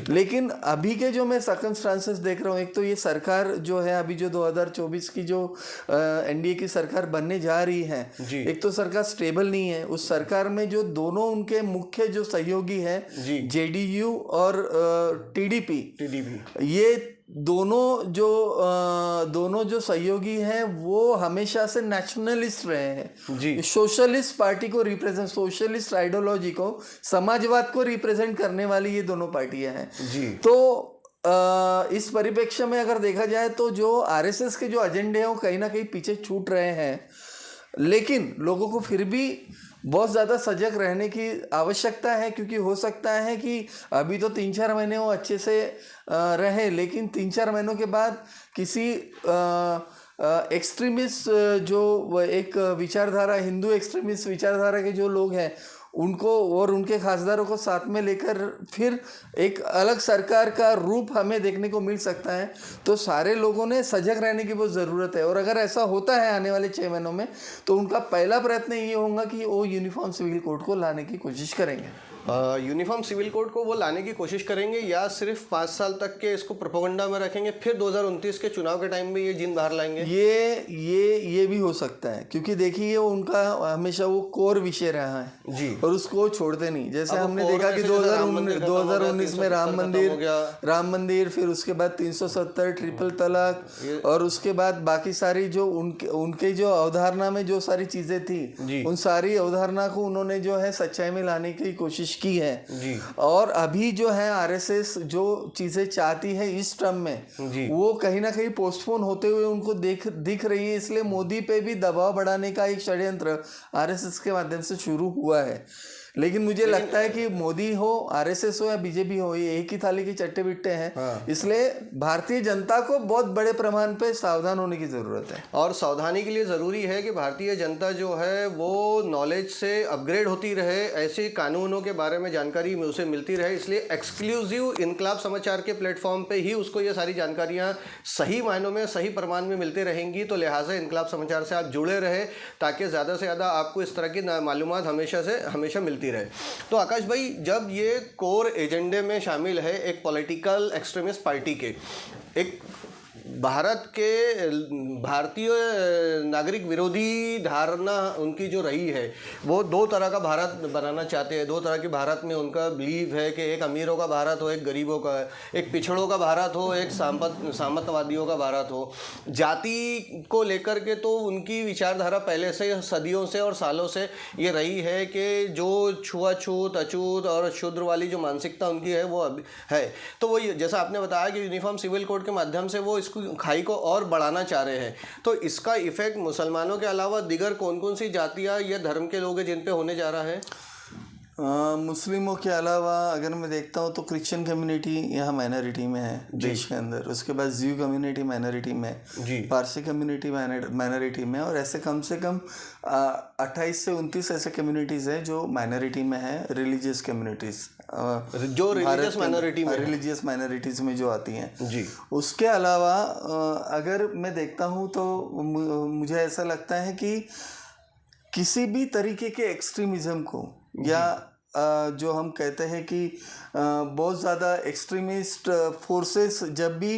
लेकिन अभी के जो मैं सर्कमस्टांसेस देख रहा हूँ, एक तो ये सरकार जो है अभी जो 2024 की जो एनडीए की सरकार बनने जा रही है, एक तो सरकार स्टेबल नहीं है। उस सरकार में जो दोनों उनके मुख्य जो सहयोगी है, जेडीयू और टीडीपी, ये दोनों जो सहयोगी हैं वो हमेशा से नेशनलिस्ट रहे हैं, सोशलिस्ट पार्टी को रिप्रेजेंट, सोशलिस्ट आइडियोलॉजी को, समाजवाद को रिप्रेजेंट करने वाली ये दोनों पार्टियां हैं। तो इस परिप्रेक्ष्य में अगर देखा जाए तो जो आरएसएस के जो एजेंडे हैं वो कहीं ना कहीं पीछे छूट रहे हैं, लेकिन लोगों को फिर भी बहुत ज़्यादा सजग रहने की आवश्यकता है, क्योंकि हो सकता है कि अभी तो 3-4 महीने वो अच्छे से रहे, लेकिन 3-4 महीनों के बाद किसी एक्सट्रीमिस्ट जो एक विचारधारा, हिंदू एक्सट्रीमिस्ट विचारधारा के जो लोग हैं उनको और उनके खासदारों को साथ में लेकर फिर एक अलग सरकार का रूप हमें देखने को मिल सकता है। तो सारे लोगों ने सजग रहने की बहुत ज़रूरत है, और अगर ऐसा होता है आने वाले 6 महीनों में तो उनका पहला प्रयत्न ये होगा कि वो यूनिफॉर्म सिविल कोड को लाने की कोशिश करेंगे। यूनिफॉर्म सिविल कोड को वो लाने की कोशिश करेंगे या सिर्फ 5 साल तक के इसको प्रोपेगेंडा में रखेंगे, फिर 2029 के चुनाव के टाइम में ये जिन बाहर लाएंगे? ये भी हो सकता है, क्योंकि देखिए उनका हमेशा वो कोर विषय रहा है और उसको छोड़ते नहीं। जैसे हमने देखा कि 2019 में राम मंदिर, फिर उसके बाद 370, ट्रिपल तलाक, और उसके बाद बाकी सारी जो उनके जो अवधारणा में जो सारी चीजें थी, उन सारी अवधारणा को उन्होंने जो है सच्चाई में लाने की कोशिश की है। और अभी जो है आरएसएस जो चीजें चाहती है इस टर्म में, वो कहीं ना कहीं पोस्टपोन होते हुए उनको दिख रही है। इसलिए मोदी पे भी दबाव बढ़ाने का एक षड्यंत्र आरएसएस के माध्यम से शुरू हुआ है। लेकिन मुझे लगता है कि मोदी हो, आरएसएस हो या बीजेपी हो, ये एक ही थाली के चट्टे बिट्टे हैं। इसलिए भारतीय जनता को बहुत बड़े प्रमाण पे सावधान होने की जरूरत है, और सावधानी के लिए ज़रूरी है कि भारतीय जनता जो है वो नॉलेज से अपग्रेड होती रहे, ऐसे कानूनों के बारे में जानकारी उसे मिलती रहे। इसलिए एक्सक्लूसिव इनकलाब समाचार के प्लेटफॉर्म पे ही उसको ये सारी जानकारियाँ सही मायनों में, सही प्रमाण में मिलती रहेंगी। तो लिहाजा इनकलाब समाचार से आप जुड़े रहे ताकि ज़्यादा से ज़्यादा आपको इस तरह की मालूमात हमेशा मिलती रहे। तो आकाश भाई, जब ये कोर एजेंडे में शामिल है एक पॉलिटिकल एक्सट्रीमिस्ट पार्टी के, एक भारतीय नागरिक विरोधी धारणा उनकी जो रही है, वो 2 तरह का भारत बनाना चाहते हैं। 2 तरह के भारत में उनका बिलीव है कि एक अमीरों का भारत हो, एक गरीबों का, एक पिछड़ों का भारत हो, एक सामंतवादियों का भारत हो। जाति को लेकर के तो उनकी विचारधारा पहले से, सदियों से और सालों से ये रही है कि जो छुआछूत, अछूत और शूद्र वाली जो मानसिकता उनकी है वो अभी है। तो वो जैसा आपने बताया कि यूनिफॉर्म सिविल कोड के माध्यम से वो खाई को और बढ़ाना चाह रहे हैं। तो इसका इफेक्ट मुसलमानों के अलावा दिगर कौन कौन सी जातियाँ या धर्म के लोग हैं जिन पे होने जा रहा है? मुस्लिमों के अलावा अगर मैं देखता हूँ तो क्रिश्चियन कम्युनिटी यहाँ माइनॉरिटी में है देश के अंदर, उसके बाद जीव कम्युनिटी माइनॉरिटी में, पारसी कम्युनिटी माइनॉरिटी में, और ऐसे कम से कम 28 से 29 ऐसे कम्युनिटीज़ हैं जो माइनॉरिटी में है, रिलीजियस कम्युनिटीज़ जो रिलीजियस माइनॉरिटीज़ में जो आती हैं। उसके अलावा अगर मैं देखता हूँ तो मुझे ऐसा लगता है कि किसी भी तरीके के एक्सट्रीमिज़म को, या जो हम कहते हैं कि बहुत ज़्यादा एक्सट्रीमिस्ट फोर्सेस जब भी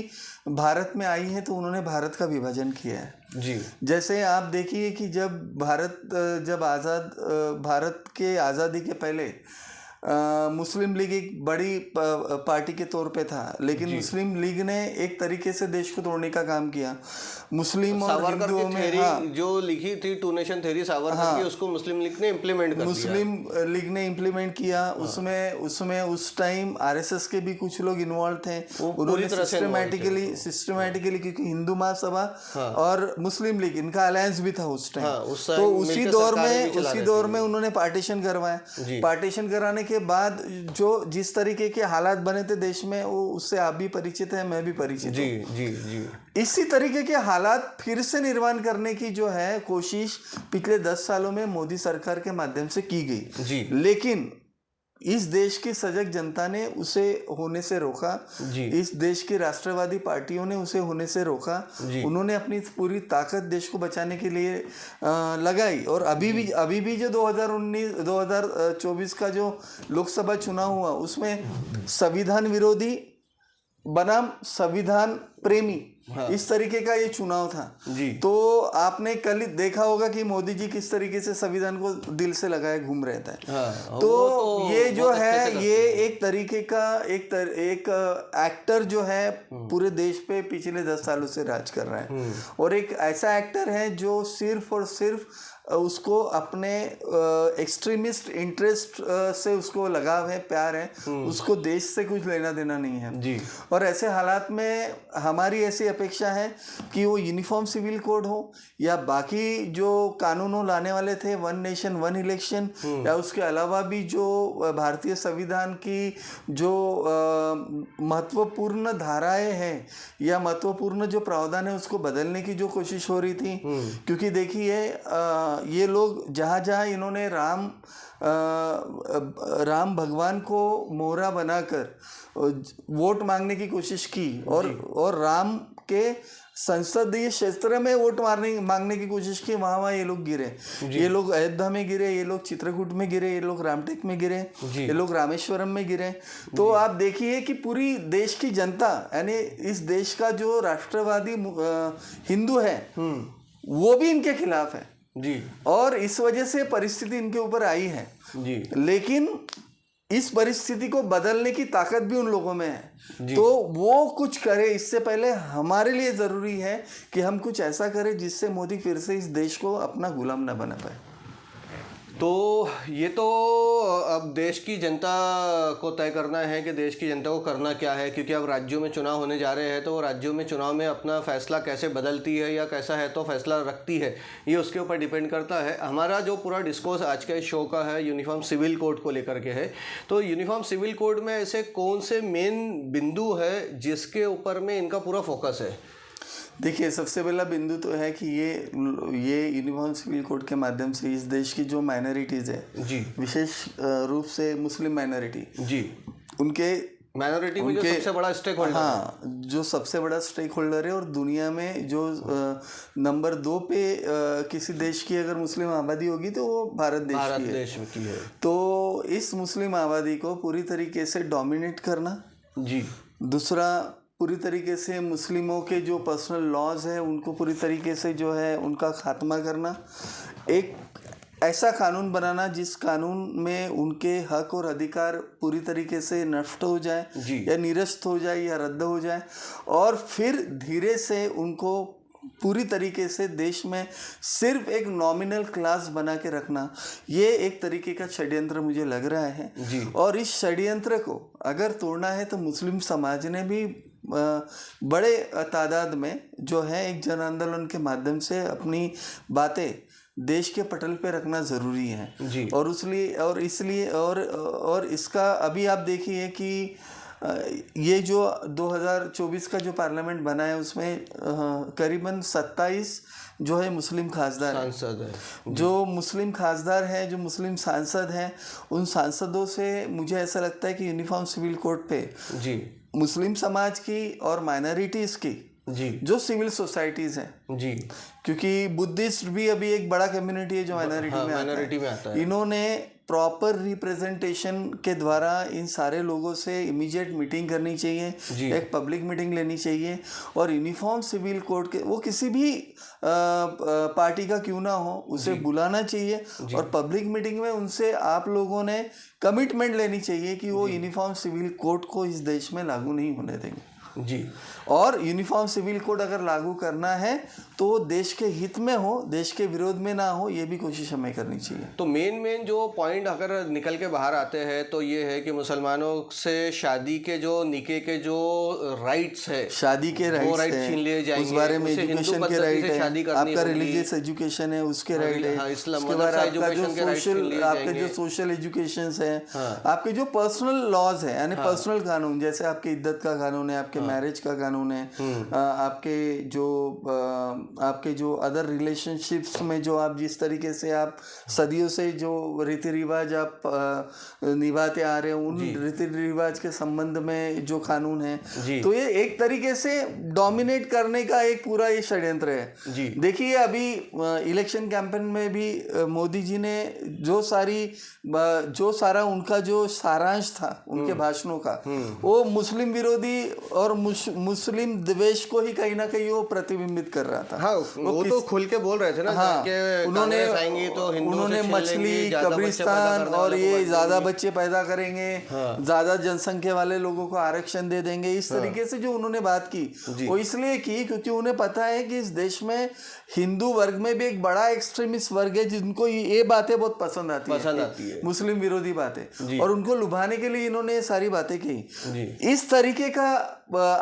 भारत में आई हैं तो उन्होंने भारत का विभाजन किया है। जैसे आप देखिए कि जब भारत के आज़ादी के पहले मुस्लिम लीग एक बड़ी पार्टी के तौर पे था, लेकिन मुस्लिम लीग ने एक तरीके से देश को तोड़ने का काम किया। मुस्लिम और हिंदुओं में जो लिखी थी टू नेशन थ्योरी सावरकर की, उसको मुस्लिम लीग ने इम्प्लीमेंट कर दिया। मुस्लिम लीग ने इम्प्लीमेंट किया। उसमें उस टाइम आरएसएस के भी कुछ लोग इन्वॉल्व थे। उन्होंने सिस्टमैटिकली क्योंकि हिंदू महासभा और मुस्लिम लीग इनका अलायंस भी था उस टाइम, तो उसी दौर में उन्होंने पार्टीशन करवाया। पार्टीशन कराने के बाद जो जिस तरीके के हालात बने थे देश में, वो उससे आप भी परिचित हैं, मैं भी परिचित हूँ। इसी तरीके के हालात फिर से निर्माण करने की जो है कोशिश पिछले 10 सालों में मोदी सरकार के माध्यम से की गई। लेकिन इस देश की सजग जनता ने उसे होने से रोका, इस देश की राष्ट्रवादी पार्टियों ने उसे होने से रोका, उन्होंने अपनी पूरी ताकत देश को बचाने के लिए लगाई। और अभी भी जो 2024 का जो लोकसभा चुनाव हुआ उसमें संविधान विरोधी बनाम संविधान प्रेमी, इस तरीके का ये चुनाव था जी। तो आपने कल देखा होगा कि मोदी जी किस तरीके से संविधान को दिल से लगाए घूम रहे थे। तो ये जो है ये एक तरीके का एक एक्टर जो है पूरे देश पे पिछले 10 सालों से राज कर रहा है, और एक ऐसा एक्टर है जो सिर्फ और सिर्फ उसको अपने एक्सट्रीमिस्ट इंटरेस्ट से उसको लगाव है, प्यार है, उसको देश से कुछ लेना देना नहीं है जी। और ऐसे हालात में हमारी ऐसी अपेक्षा है कि वो यूनिफॉर्म सिविल कोड हो या बाकी जो कानूनों लाने वाले थे, वन नेशन वन इलेक्शन, या उसके अलावा भी जो भारतीय संविधान की जो महत्वपूर्ण धाराएं हैं या महत्वपूर्ण जो प्रावधान है उसको बदलने की जो कोशिश हो रही थी। क्योंकि देखिए ये लोग जहाँ इन्होंने राम भगवान को मोहरा बनाकर वोट मांगने की कोशिश की और राम के संसदीय क्षेत्र में वोट मांगने की कोशिश की, वहाँ ये लोग गिरे। ये लोग अयोध्या में गिरे, ये लोग चित्रकूट में गिरे, ये लोग रामटेक में गिरे, ये लोग रामेश्वरम में गिरे। तो आप देखिए कि पूरी देश की जनता, यानी इस देश का जो राष्ट्रवादी हिंदू है वो भी इनके खिलाफ है जी। और इस वजह से परिस्थिति इनके ऊपर आई है जी। लेकिन इस परिस्थिति को बदलने की ताकत भी उन लोगों में है, तो वो कुछ करे। इससे पहले हमारे लिए जरूरी है कि हम कुछ ऐसा करें जिससे मोदी फिर से इस देश को अपना गुलाम ना बना पाए। तो ये तो अब देश की जनता को तय करना है कि देश की जनता को करना क्या है, क्योंकि अब राज्यों में चुनाव होने जा रहे हैं, तो राज्यों में चुनाव में अपना फैसला कैसे बदलती है या कैसा है तो फैसला रखती है, ये उसके ऊपर डिपेंड करता है। हमारा जो पूरा डिस्कोर्स आज के शो का है यूनिफॉर्म सिविल कोड को लेकर के है। तो यूनिफॉर्म सिविल कोड में ऐसे कौन से मेन बिंदु है जिसके ऊपर में इनका पूरा फोकस है? देखिए, सबसे पहला बिंदु तो है कि ये यूनिफॉर्म सिविल कोड के माध्यम से इस देश की जो माइनॉरिटीज़ है जी, विशेष रूप से मुस्लिम माइनॉरिटी जी, उनके माइनॉरिटी में जो सबसे बड़ा स्टेक होल्डर, हाँ, जो सबसे बड़ा स्टेक होल्डर है, और दुनिया में जो नंबर 2 पे किसी देश की अगर मुस्लिम आबादी होगी तो वो भारत देश की है। तो इस मुस्लिम आबादी को पूरी तरीके से डोमिनेट करना जी। दूसरा, पूरी तरीके से मुस्लिमों के जो पर्सनल लॉज हैं उनको पूरी तरीके से जो है उनका खात्मा करना, एक ऐसा कानून बनाना जिस कानून में उनके हक और अधिकार पूरी तरीके से नष्ट हो जाए या निरस्त हो जाए या रद्द हो जाए, और फिर धीरे से उनको पूरी तरीके से देश में सिर्फ एक नॉमिनल क्लास बना के रखना, ये एक तरीके का षड्यंत्र मुझे लग रहा है जी। और इस षड्यंत्र को अगर तोड़ना है तो मुस्लिम समाज ने भी बड़े तादाद में जो है एक जन आंदोलन के माध्यम से अपनी बातें देश के पटल पे रखना ज़रूरी है जी। और इसका अभी आप देखिए कि ये जो 2024 का जो पार्लियामेंट बना है उसमें करीबन 27 जो है मुस्लिम खासदार सांसद है। जो मुस्लिम खासदार हैं, जो मुस्लिम सांसद हैं, उन सांसदों से मुझे ऐसा लगता है कि यूनिफॉर्म सिविल कोड पे जी मुस्लिम समाज की और माइनॉरिटीज़ की जी जो सिविल सोसाइटीज़ हैं जी, क्योंकि बुद्धिस्ट भी अभी एक बड़ा कम्युनिटी है जो माइनॉरिटी में आता है, इन्होंने प्रॉपर रिप्रेजेंटेशन के द्वारा इन सारे लोगों से इमीडिएट मीटिंग करनी चाहिए, एक पब्लिक मीटिंग लेनी चाहिए, और यूनिफॉर्म सिविल कोड के वो किसी भी पार्टी का क्यों ना हो उसे बुलाना चाहिए, और पब्लिक मीटिंग में उनसे आप लोगों ने कमिटमेंट लेनी चाहिए कि वो यूनिफॉर्म सिविल कोड को इस देश में लागू नहीं होने देंगे जी। और यूनिफॉर्म सिविल कोड अगर लागू करना है तो देश के हित में हो, देश के विरोध में ना हो, ये भी कोशिश हमें करनी चाहिए। तो मेन जो पॉइंट अगर निकल के बाहर आते हैं तो ये है कि मुसलमानों से शादी के जो निके के जो राइट्स है, शादी के राइट्स छीन लिए जाएंगे, उस बारे में एजुकेशन के राइट है, आपका रिलीजियस एजुकेशन है उसके राइट है, उसके बाद आपके जो सोशल एजुकेशन है, आपके जो पर्सनल लॉज है यानी पर्सनल कानून, जैसे आपके इद्दत का कानून है, आपके मैरिज का कानून है, आपके जो अदर रिलेशनशिप्स में जो आप जिस तरीके से आप सदियों से जो रीति रिवाज आप निभाते आ रहे हो, उन रीति रिवाज के संबंध में जो कानून है, तो ये एक तरीके से डोमिनेट करने का एक पूरा ये षड्यंत्र है। देखिए अभी इलेक्शन कैंपेन में भी मोदी जी ने जो सारा उनका जो सारांश था उनके भाषणों का, वो मुस्लिम विरोधी और मुस्लिम द्वेष को ही कहीं ना कहीं वो प्रतिबिंबित कर रहा था। हाँ, वो तो खुल के बोल रहे थे ना। हाँ, उन्होंने मछली, कब्रिस्तान और ये ज्यादा बच्चे पैदा करेंगे, ज्यादा जनसंख्या वाले लोगों को आरक्षण दे देंगे, इस तरीके से जो उन्होंने बात की, वो इसलिए की क्योंकि उन्हें पता है कि इस देश में हिंदू वर्ग में भी एक बड़ा एक्सट्रीमिस्ट वर्ग है जिनको ये बातें बहुत पसंद आती है, मुस्लिम विरोधी बातें, और उनको लुभाने के लिए इन्होंने ये सारी बातें की। इस तरीके का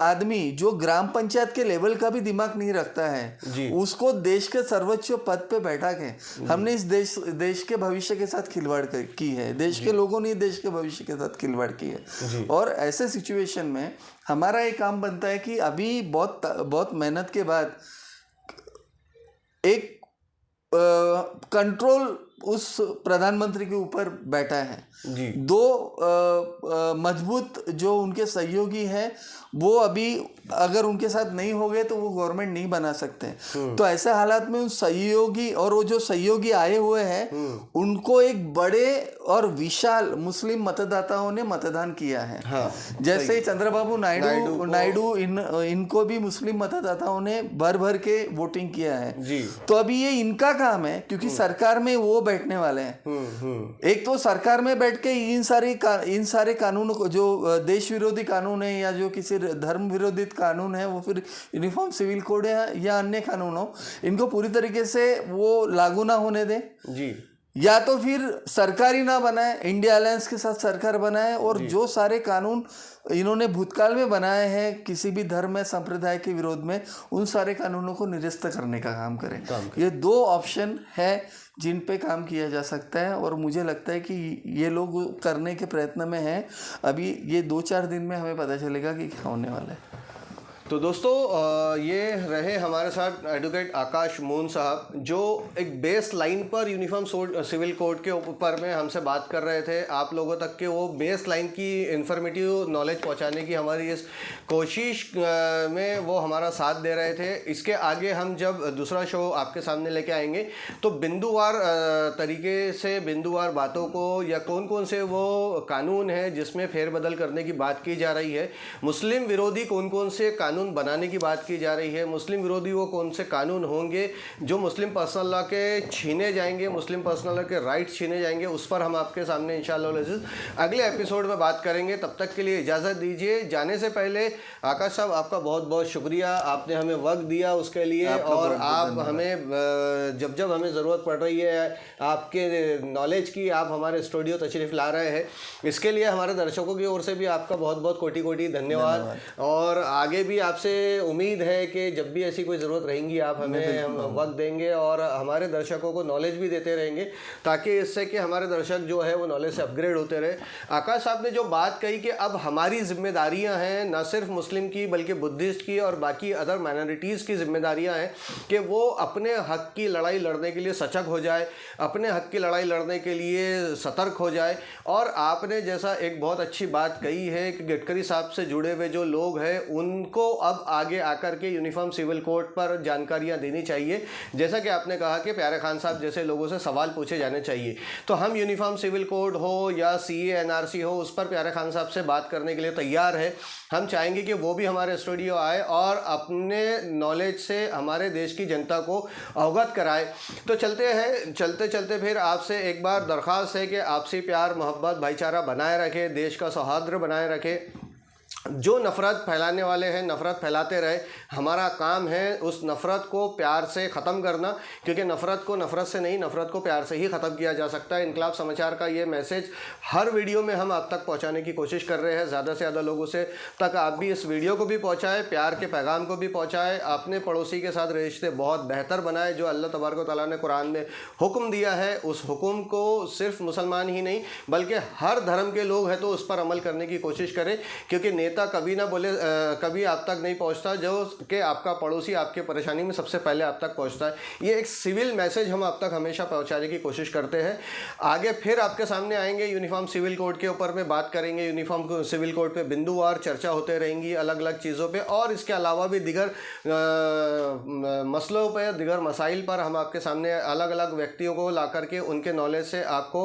आदमी जो ग्राम पंचायत के लेवल का भी दिमाग नहीं रखता है, उसको देश के सर्वोच्च पद पे बैठा के हमने इस देश के भविष्य के साथ खिलवाड़ की है, देश के लोगों ने देश के भविष्य के साथ खिलवाड़ की है। और ऐसे सिचुएशन में हमारा एक काम बनता है कि अभी बहुत मेहनत के बाद एक कंट्रोल उस प्रधानमंत्री के ऊपर बैठा है। दो मजबूत जो उनके सहयोगी हैं वो अभी अगर उनके साथ नहीं हो गए तो वो गवर्नमेंट नहीं बना सकते। तो ऐसे हालात में उन सहयोगी और वो जो सहयोगी आए हुए हैं उनको एक बड़े और विशाल मुस्लिम मतदाताओं ने मतदान किया है। जैसे चंद्रबाबू नायडू इनको भी मुस्लिम मतदाताओं ने भर भर के वोटिंग किया है। तो अभी ये इनका काम है क्योंकि सरकार में वो बैठने वाले हैं। एक तो सरकार में बैठ के इन सारे कानूनों को जो देश विरोधी कानून है या जो किसी धर्म विरोधी कानून है, वो फिर यूनिफॉर्म सिविल कोड है या अन्य कानून हो, इनको पूरी तरीके से वो लागू ना होने दें या तो फिर सरकार ही ना बनाए, इंडिया अलायंस के साथ सरकार बनाए और जो सारे कानून इन्होंने भूतकाल में बनाए हैं किसी भी धर्म या संप्रदाय के विरोध में, उन सारे कानूनों को निरस्त करने का काम करें। ये दो ऑप्शन है जिन पे काम किया जा सकता है और मुझे लगता है कि ये लोग करने के प्रयत्न में हैं। अभी ये 2-4 दिन में हमें पता चलेगा कि क्या होने वाला है। तो दोस्तों ये रहे हमारे साथ एडवोकेट आकाश मोहन साहब, जो एक बेस लाइन पर यूनिफॉर्म सिविल कोड के ऊपर में हमसे बात कर रहे थे, आप लोगों तक के वो बेस लाइन की इन्फॉर्मेटिव नॉलेज पहुंचाने की हमारी इस कोशिश में वो हमारा साथ दे रहे थे। इसके आगे हम जब दूसरा शो आपके सामने लेके आएंगे तो बिंदुवार तरीके से बिंदुवार बातों को या कौन कौन से वो कानून है जिसमें फेरबदल करने की बात की जा रही है, मुस्लिम विरोधी कौन कौन से कानून बनाने की बात की जा रही है, मुस्लिम विरोधी वो कौन से कानून होंगे जो मुस्लिम पर्सनल लॉ के छीने जाएंगे, मुस्लिम पर्सनल लॉ के राइट्स छीने जाएंगे, उस पर हम आपके सामने इंशाअल्लाह अगले एपिसोड में बात करेंगे। तब तक के लिए इजाज़त दीजिए। जाने से पहले आकाश साहब आपका बहुत बहुत शुक्रिया, आपने हमें वक्त दिया उसके लिए, और आप हमें जब जब हमें ज़रूरत पड़ रही है आपके नॉलेज की, आप हमारे स्टूडियो तशरीफ़ ला रहे हैं, इसके लिए हमारे दर्शकों की ओर से भी आपका बहुत बहुत कोटि कोटि धन्यवाद। और आगे भी आपसे उम्मीद है कि जब भी ऐसी कोई ज़रूरत रहेंगी आप हमें वक्त देंगे और हमारे दर्शकों को नॉलेज भी देते रहेंगे, ताकि इससे कि हमारे दर्शक जो है वो नॉलेज से अपग्रेड होते रहे। आकाश साहब ने जो बात कही कि अब हमारी जिम्मेदारियां हैं, न सिर्फ मुस्लिम की बल्कि बुद्धिस्ट की और बाकी अदर माइनॉरिटीज़ की जिम्मेदारियां हैं कि वो अपने हक की लड़ाई लड़ने के लिए सजग हो जाए, अपने हक की लड़ाई लड़ने के लिए सतर्क हो जाए। और आपने जैसा एक बहुत अच्छी बात कही है कि गडकरी साहब से जुड़े हुए जो लोग हैं उनको अब आगे आकर के यूनिफॉर्म सिविल कोड पर जानकारियां देनी चाहिए। जैसा कि आपने कहा कि प्यारे खान साहब जैसे लोगों से सवाल पूछे जाने चाहिए, तो हम यूनिफॉर्म सिविल कोड हो या CA NRC हो, उस पर प्यारे खान साहब से बात करने के लिए तैयार है। हम चाहेंगे कि वो भी हमारे स्टूडियो आए और अपने नॉलेज से हमारे देश की जनता को अवगत कराए। तो चलते चलते फिर आपसे एक बार दरख्वास्त है कि आपसी प्यार मोहब्बत भाईचारा बनाए रखे, देश का सौहार्द बनाए रखे। जो नफ़रत फैलाने वाले हैं नफ़रत फैलाते रहे, हमारा काम है उस नफ़रत को प्यार से ख़त्म करना, क्योंकि नफ़रत को नफ़रत से नहीं, नफ़रत को प्यार से ही ख़त्म किया जा सकता है। इनकलाब समाचार का ये मैसेज हर वीडियो में हम आप तक पहुंचाने की कोशिश कर रहे हैं, ज़्यादा से ज़्यादा लोगों से तक आप भी इस वीडियो को भी पहुंचाएं, प्यार के पैगाम को भी पहुंचाएं, अपने पड़ोसी के साथ रिश्ते बहुत बेहतर बनाए। जो अल्लाह तबारक व तआला ने कुरान में हुक्म दिया है, उस हुक्म को सिर्फ मुसलमान ही नहीं बल्कि हर धर्म के लोग हैं तो उस पर अमल करने की कोशिश करें, क्योंकि नेता कभी ना बोले कभी आप तक नहीं पहुंचता जो कि आपका पड़ोसी आपके परेशानी में सबसे पहले आप तक पहुंचता है। ये एक सिविल मैसेज हम आप तक हमेशा पहुंचाने की कोशिश करते हैं। आगे फिर आपके सामने आएंगे, यूनिफॉर्म सिविल कोड के ऊपर में बात करेंगे, यूनिफॉर्म सिविल कोड पे बिंदुवार चर्चा होते रहेंगी अलग अलग चीज़ों पे, और इसके अलावा भी दिगर मसलों पर, दिगर मसाइल पर हम आपके सामने अलग अलग व्यक्तियों को ला करके उनके नॉलेज से आपको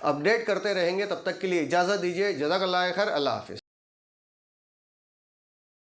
अपडेट करते रहेंगे। तब तक के लिए इजाज़त दीजिए। जज़ाकल्लाह खैर। अल्लाह हाफिज़।